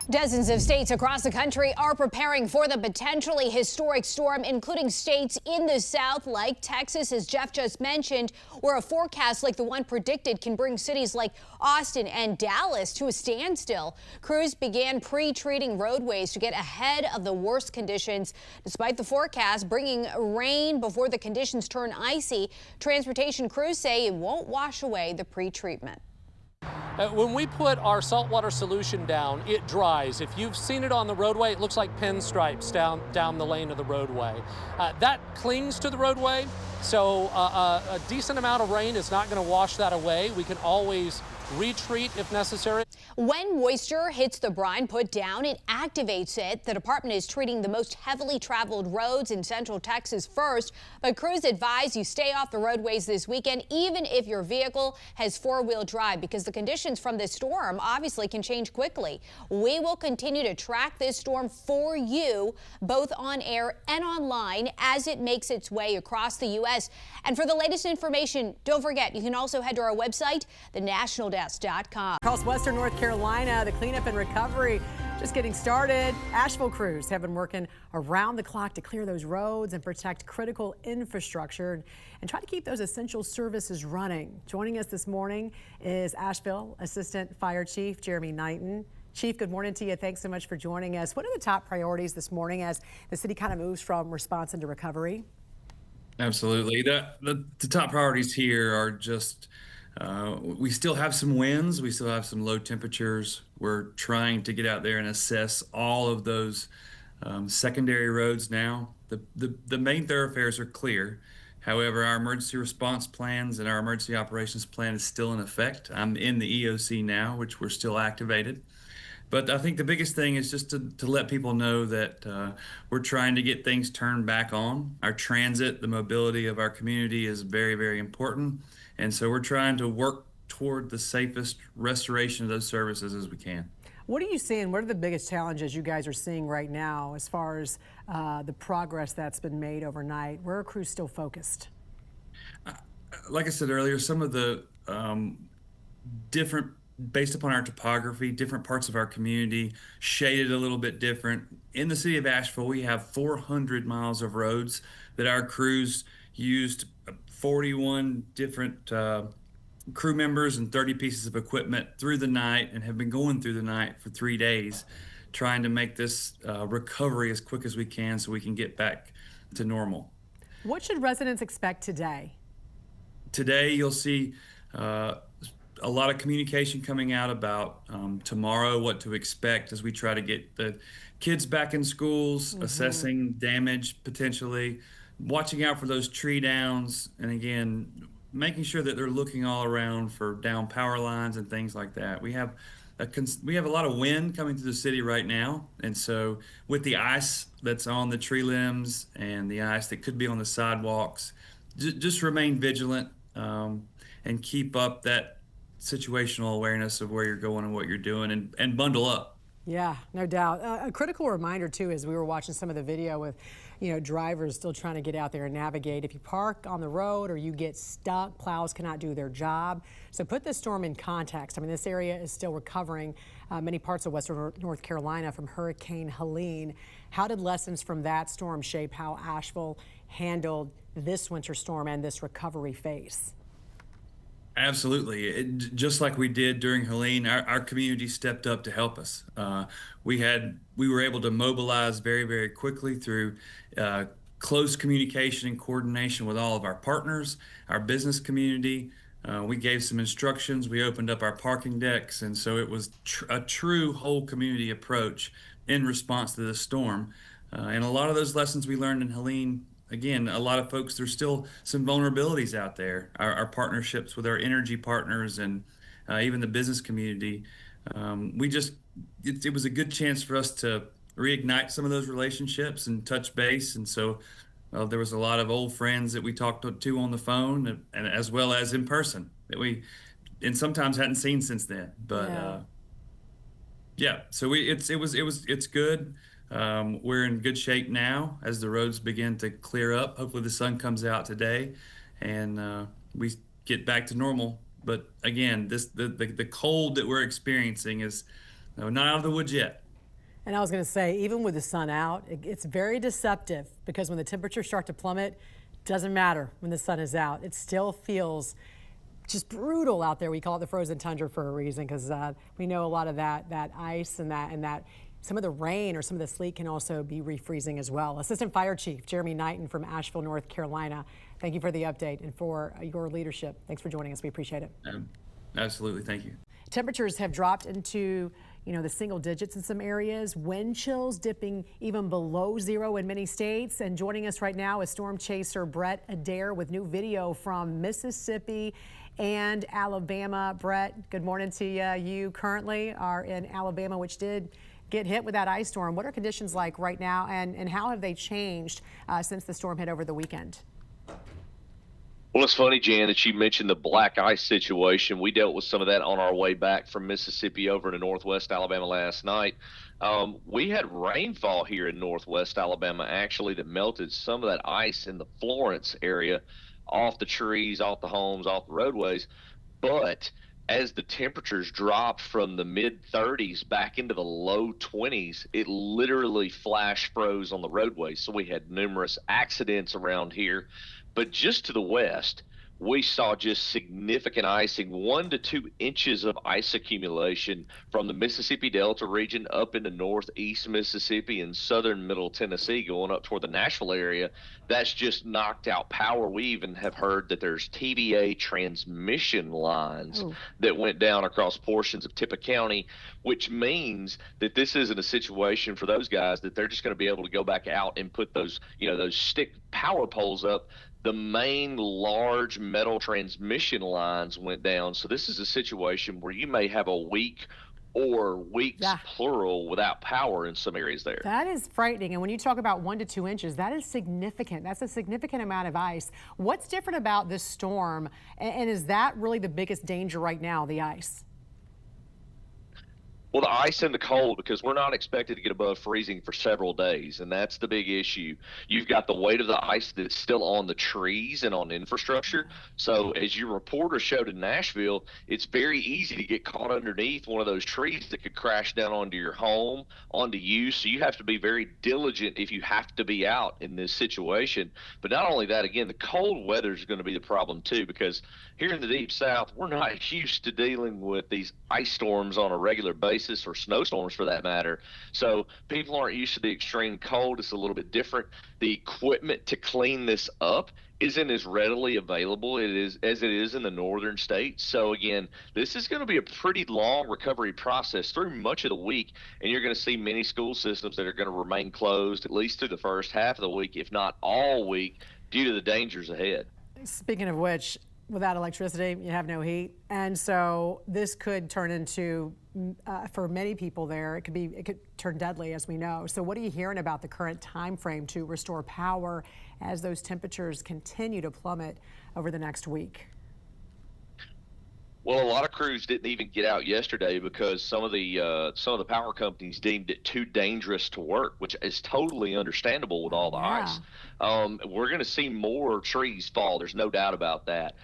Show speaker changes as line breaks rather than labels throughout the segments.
Dozens of states across the country are preparing for the potentially historic storm, including states in the south like Texas, as Jeff just mentioned, where a forecast like the one predicted can bring cities like Austin and Dallas to a standstill. Crews began pre-treating roadways to get ahead of the worst conditions. Despite the forecast bringing rain before the conditions turn icy, transportation crews say it won't wash away the pre-treatment.
When we put our saltwater solution down, it dries. If you've seen it on the roadway, it looks like pinstripes down the lane of the roadway. That clings to the roadway, so a decent amount of rain is not going to wash that away. We can always retreat if necessary.
When moisture hits the brine put down, it activates it. The department is treating the most heavily traveled roads in central Texas first, but crews advise you stay off the roadways this weekend, even if your vehicle has four-wheel drive, because the conditions from this storm obviously can change quickly. We will continue to track this storm for you, both on air and online, as it makes its way across the U.S. And for the latest information, don't forget, you can also head to our website, thenationaldesk.com.
Across western North Carolina, the cleanup and recovery just getting started. Asheville crews have been working around the clock to clear those roads and protect critical infrastructure and try to keep those essential services running. Joining us this morning is Asheville Assistant Fire Chief Jeremy Knighton. Chief, good morning to you. Thanks so much for joining us. What are the top priorities this morning as the city kind of moves from response into recovery?
Absolutely. The top priorities here are just we still have some winds. We still have some low temperatures. We're trying to get out there and assess all of those secondary roads now. The main thoroughfares are clear. However, our emergency response plans and our emergency operations plan is still in effect. I'm in the EOC now, which we're still activated. But I think the biggest thing is just to let people know that we're trying to get things turned back on. Our transit, the mobility of our community is very, very important. And so we're trying to work toward the safest restoration of those services as we can.
What are you seeing? What are the biggest challenges you guys are seeing right now as far as the progress that's been made overnight? Where are crews still focused?
Like I said earlier, some of the different, based upon our topography, different parts of our community, shaded a little bit different. In the city of Asheville, we have 400 miles of roads that our crews used, 41 different crew members and 30 pieces of equipment through the night, and have been going through the night for 3 days, trying to make this recovery as quick as we can so we can get back to normal.
What should residents expect today?
Today, you'll see a lot of communication coming out about tomorrow, what to expect as we try to get the kids back in schools, assessing damage potentially, watching out for those tree downs, and again, making sure that they're looking all around for down power lines and things like that. We have a lot of wind coming through the city right now, and so with the ice that's on the tree limbs and the ice that could be on the sidewalks, just remain vigilant and keep up that situational awareness of where you're going and what you're doing, and bundle up.
Yeah, no doubt. A critical reminder too, as we were watching some of the video with, drivers still trying to get out there and navigate. If you park on the road or you get stuck, plows cannot do their job. So put this storm in context. I mean, this area is still recovering, many parts of western North Carolina from Hurricane Helene. How did lessons from that storm shape how Asheville handled this winter storm and this recovery phase?
Absolutely. Just like we did during Helene, our community stepped up to help us. We were able to mobilize very, very quickly through close communication and coordination with all of our partners, our business community. We gave some instructions. We opened up our parking decks. And so it was a true whole community approach in response to this storm. And a lot of those lessons we learned in Helene, again, a lot of folks, there's still some vulnerabilities out there. Our partnerships with our energy partners and even the business community, it was a good chance for us to reignite some of those relationships and touch base. And so there was a lot of old friends that we talked to on the phone, and as well as in person, that we and sometimes hadn't seen since then. But yeah, so it's good. We're in good shape now as the roads begin to clear up. Hopefully the sun comes out today and we get back to normal. But again, the cold that we're experiencing is not out of the woods yet.
And I was going to say, even with the sun out, it's very deceptive because when the temperatures start to plummet, doesn't matter when the sun is out. It still feels just brutal out there. We call it the frozen tundra for a reason because we know a lot of that ice and that some of the rain or some of the sleet can also be refreezing as well. Assistant Fire Chief Jeremy Knighton from Asheville, North Carolina. Thank you for the update and for your leadership. Thanks for joining us. We appreciate it.
Absolutely. Thank you. Temperatures
have dropped into the single digits in some areas. Wind chills dipping even below zero in many states. And joining us right now is storm chaser Brett Adair with new video from Mississippi and Alabama. Brett, good morning to you. You currently are in Alabama, which did get hit with that ice storm. What are conditions like right now, and how have they changed since the storm hit over the weekend?
Well, it's funny, Jan, that you mentioned the black ice situation. We dealt with some of that on our way back from Mississippi over to northwest Alabama last night. We had rainfall here in northwest Alabama, actually, that melted some of that ice in the Florence area off the trees, off the homes, off the roadways. But as the temperatures dropped from the mid-30s back into the low 20s, it literally flash froze on the roadways. So we had numerous accidents around here. But just to the west, we saw just significant icing, 1 to 2 inches of ice accumulation from the Mississippi Delta region up into northeast Mississippi and southern middle Tennessee going up toward the Nashville area. That's just knocked out power. We even have heard that there's TVA transmission lines that went down across portions of Tippah County, which means that this isn't a situation for those guys that they're just going to be able to go back out and put those, those stick power poles up. The main large metal transmission lines went down. So this is a situation where you may have a week or weeks, plural, without power in some areas there.
That is frightening. And when you talk about 1 to 2 inches, that is significant. That's a significant amount of ice. What's different about this storm? And is that really the biggest danger right now, the ice?
Well, the ice and the cold, because we're not expected to get above freezing for several days, and that's the big issue. You've got the weight of the ice that's still on the trees and on infrastructure. So as your reporter showed in Nashville, it's very easy to get caught underneath one of those trees that could crash down onto your home, onto you. So you have to be very diligent if you have to be out in this situation. But not only that, again, the cold weather is going to be the problem too, because here in the Deep South, we're not used to dealing with these ice storms on a regular basis, or snowstorms for that matter. So people aren't used to the extreme cold. It's a little bit different. The equipment to clean this up isn't as readily available as it is in the northern states. So again, this is going to be a pretty long recovery process through much of the week, and you're going to see many school systems that are going to remain closed at least through the first half of the week, if not all week, due to the dangers ahead.
Speaking of which, without electricity, you have no heat. And so this could turn into, for many people there, it could turn deadly, as we know. So what are you hearing about the current time frame to restore power as those temperatures continue to plummet over the next week?
Well, a lot of crews didn't even get out yesterday because some of the power companies deemed it too dangerous to work, which is totally understandable with all the ice. We're going to see more trees fall. There's no doubt about that.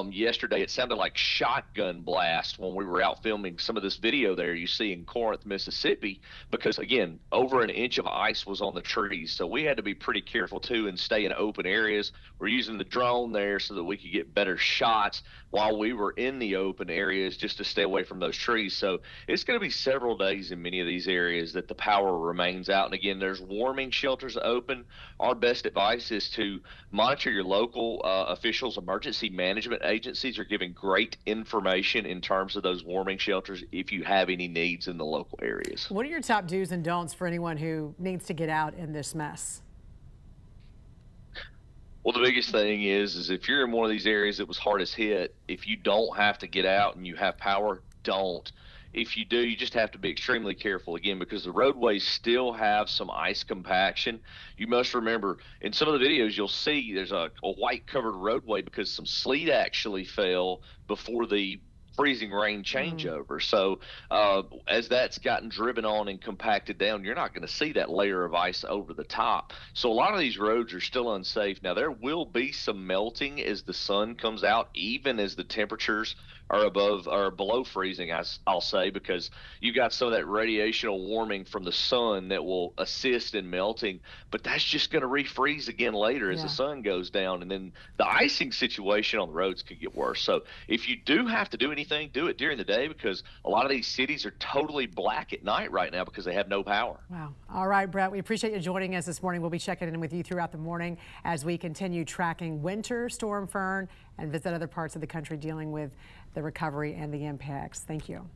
Yesterday, it sounded like shotgun blast when we were out filming some of this video there you see in Corinth, Mississippi, because, again, over an inch of ice was on the trees. So we had to be pretty careful, too, and stay in open areas. We're using the drone there so that we could get better shots while we were in the open areas just to stay away from those trees. So it's going to be several days in many of these areas that the power remains out. And, again, there's warming shelters open. Our best advice is to monitor your local officials. Emergency management agencies are giving great information in terms of those warming shelters if you have any needs in the local areas.
What are your top do's and don'ts for anyone who needs to get out in this mess?
Well, the biggest thing is if you're in one of these areas that was hardest hit, if you don't have to get out and you have power, don't. If you do, you just have to be extremely careful, again, because the roadways still have some ice compaction. You must remember, in some of the videos, you'll see there's a white covered roadway because some sleet actually fell before the freezing rain changeover. So as that's gotten driven on and compacted down, you're not going to see that layer of ice over the top. So a lot of these roads are still unsafe. Now, there will be some melting as the sun comes out, even as the temperatures are above or below freezing, I'll say, because you got some of that radiational warming from the sun that will assist in melting, but that's just going to refreeze again later as the sun goes down, and then the icing situation on the roads could get worse. So if you do have to do anything, do it during the day, because a lot of these cities are totally black at night right now because they have no power.
Wow. All right, Brett, we appreciate you joining us this morning. We'll be checking in with you throughout the morning as we continue tracking Winter Storm Fern and visit other parts of the country dealing with the recovery and the impacts. Thank you.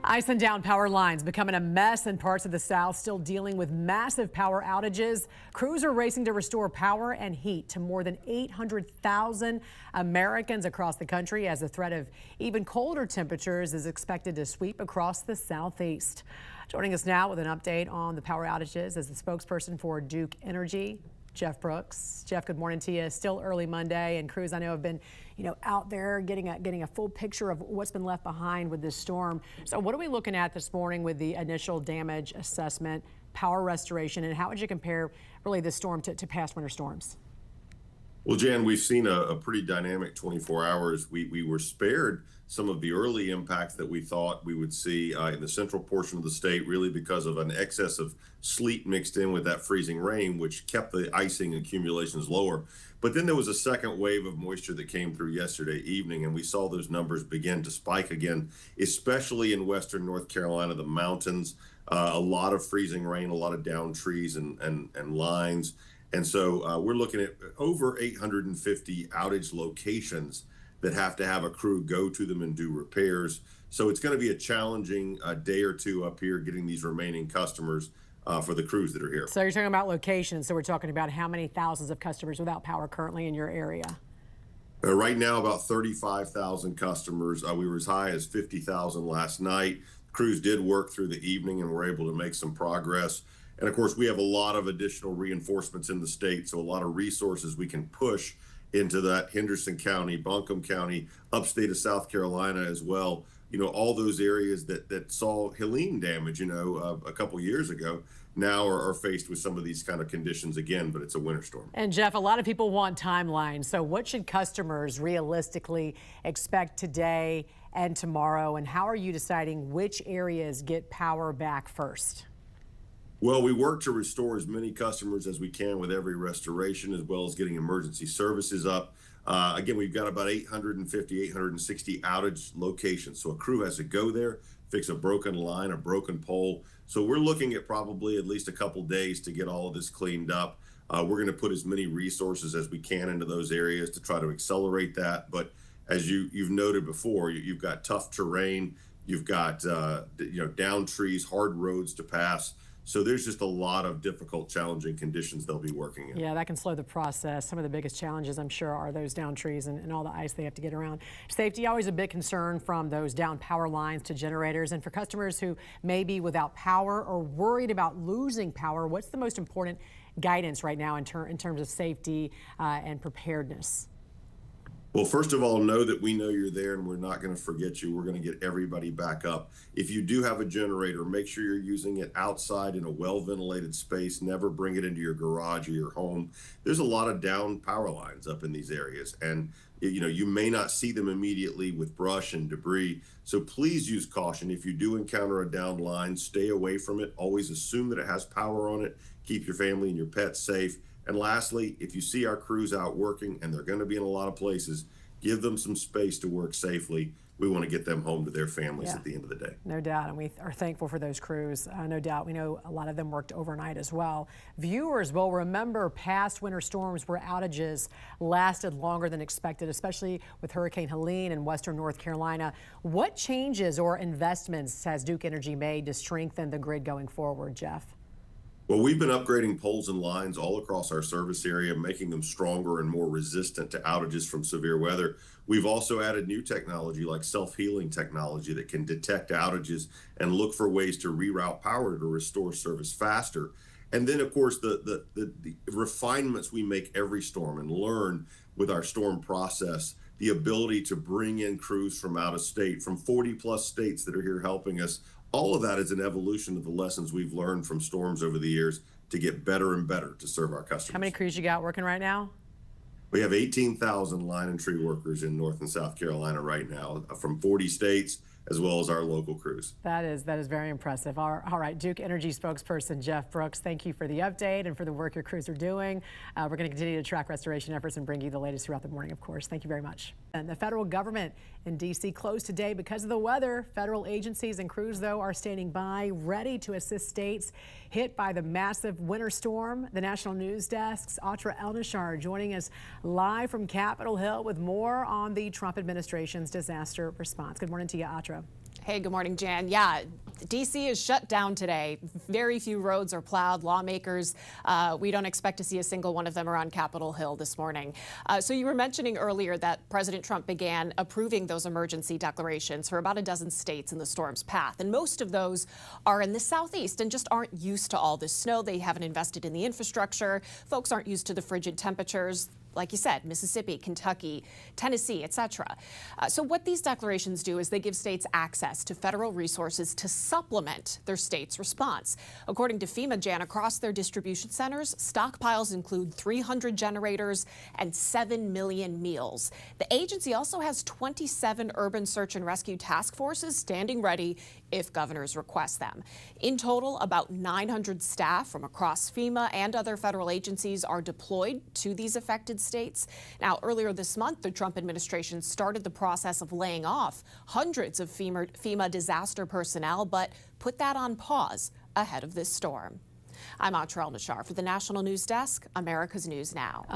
Ice and down power lines becoming a mess in parts of the South, still dealing with massive power outages. Crews are racing to restore power and heat to more than 800,000 Americans across the country as the threat of even colder temperatures is expected to sweep across the Southeast. Joining us now with an update on the power outages is the spokesperson for Duke Energy, Jeff Brooks. Jeff, good morning to you. Still early Monday, and crews I know have been, out there getting a full picture of what's been left behind with this storm. So what are we looking at this morning with the initial damage assessment, power restoration, and how would you compare really this storm to past winter storms?
Well, Jan, we've seen a pretty dynamic 24 hours. We were spared some of the early impacts that we thought we would see in the central portion of the state, really because of an excess of sleet mixed in with that freezing rain, which kept the icing accumulations lower. But then there was a second wave of moisture that came through yesterday evening, and we saw those numbers begin to spike again, especially in western North Carolina, the mountains, a lot of freezing rain, a lot of downed trees and lines. And so we're looking at over 850 outage locations that have to have a crew go to them and do repairs. So it's going to be a challenging day or two up here getting these remaining customers for the crews that are here.
So you're talking about locations. So we're talking about how many thousands of customers without power currently in your area?
Right now, about 35,000 customers. We were as high as 50,000 last night. Crews did work through the evening and were able to make some progress. And of course, we have a lot of additional reinforcements in the state, so a lot of resources we can push into that Henderson County, Buncombe County, upstate of South Carolina as well. All those areas that saw Helene damage, a couple years ago, now are faced with some of these kind of conditions again, but it's a winter storm.
And Jeff, a lot of people want timelines. So what should customers realistically expect today and tomorrow? And how are you deciding which areas get power back first?
Well, we work to restore as many customers as we can with every restoration, as well as getting emergency services up. Again, we've got about 850, 860 outage locations. So a crew has to go there, fix a broken line, a broken pole. So we're looking at probably at least a couple days to get all of this cleaned up. We're going to put as many resources as we can into those areas to try to accelerate that. But as you've noted before, you've got tough terrain, you've got down trees, hard roads to pass. So there's just a lot of difficult, challenging conditions they'll be working in.
Yeah, that can slow the process. Some of the biggest challenges, I'm sure, are those down trees and all the ice they have to get around. Safety, always a big concern, from those down power lines to generators. And for customers who may be without power or worried about losing power, what's the most important guidance right now in terms of safety and preparedness?
Well, first of all, know that we know you're there and we're not going to forget you. We're going to get everybody back up. If you do have a generator, make sure you're using it outside in a well-ventilated space. Never bring it into your garage or your home. There's a lot of down power lines up in these areas, and you may not see them immediately with brush and debris. So please use caution. If you do encounter a down line, stay away from it. Always assume that it has power on it. Keep your family and your pets safe. And lastly, if you see our crews out working, and they're going to be in a lot of places, give them some space to work safely. We want to get them home to their families at the end of the day.
No doubt, and we are thankful for those crews. No doubt, we know a lot of them worked overnight as well. Viewers will remember past winter storms where outages lasted longer than expected, especially with Hurricane Helene in western North Carolina. What changes or investments has Duke Energy made to strengthen the grid going forward, Jeff?
Well, we've been upgrading poles and lines all across our service area, making them stronger and more resistant to outages from severe weather. We've also added new technology like self-healing technology that can detect outages and look for ways to reroute power to restore service faster. And then, of course, the refinements we make every storm and learn with our storm process, the ability to bring in crews from out of state, from 40 plus states that are here helping us. All of that is an evolution of the lessons we've learned from storms over the years to get better and better to serve our customers.
How many crews you got working right now?
We have 18,000 line and tree workers in North and South Carolina right now from 40 states, as well as our local crews.
That is very impressive. All right, Duke Energy spokesperson Jeff Brooks, thank you for the update and for the work your crews are doing. We're going to continue to track restoration efforts and bring you the latest throughout the morning, of course. Thank you very much. And the federal government in D.C. closed today because of the weather. Federal agencies and crews, though, are standing by, ready to assist states hit by the massive winter storm. The National News Desk's Atra El-Nashar joining us live from Capitol Hill with more on the Trump administration's disaster response. Good morning to you, Atra.
Hey, good morning, Jan. Yeah, D.C. is shut down today. Very few roads are plowed. Lawmakers, we don't expect to see a single one of them around Capitol Hill this morning. So you were mentioning earlier that President Trump began approving those emergency declarations for about a dozen states in the storm's path. And most of those are in the southeast and just aren't used to all this snow. They haven't invested in the infrastructure. Folks aren't used to the frigid temperatures. Like you said, Mississippi, Kentucky, Tennessee, etc. So what these declarations do is they give states access to federal resources to supplement their state's response. According to FEMA, Jan, across their distribution centers, stockpiles include 300 generators and 7 million meals. The agency also has 27 urban search and rescue task forces standing ready if governors request them. In total, about 900 staff from across FEMA and other federal agencies are deployed to these affected states. Now, earlier this month, the Trump administration started the process of laying off hundreds of FEMA disaster personnel, but put that on pause ahead of this storm. I'm Atra El-Nashar for the National News Desk, America's News Now.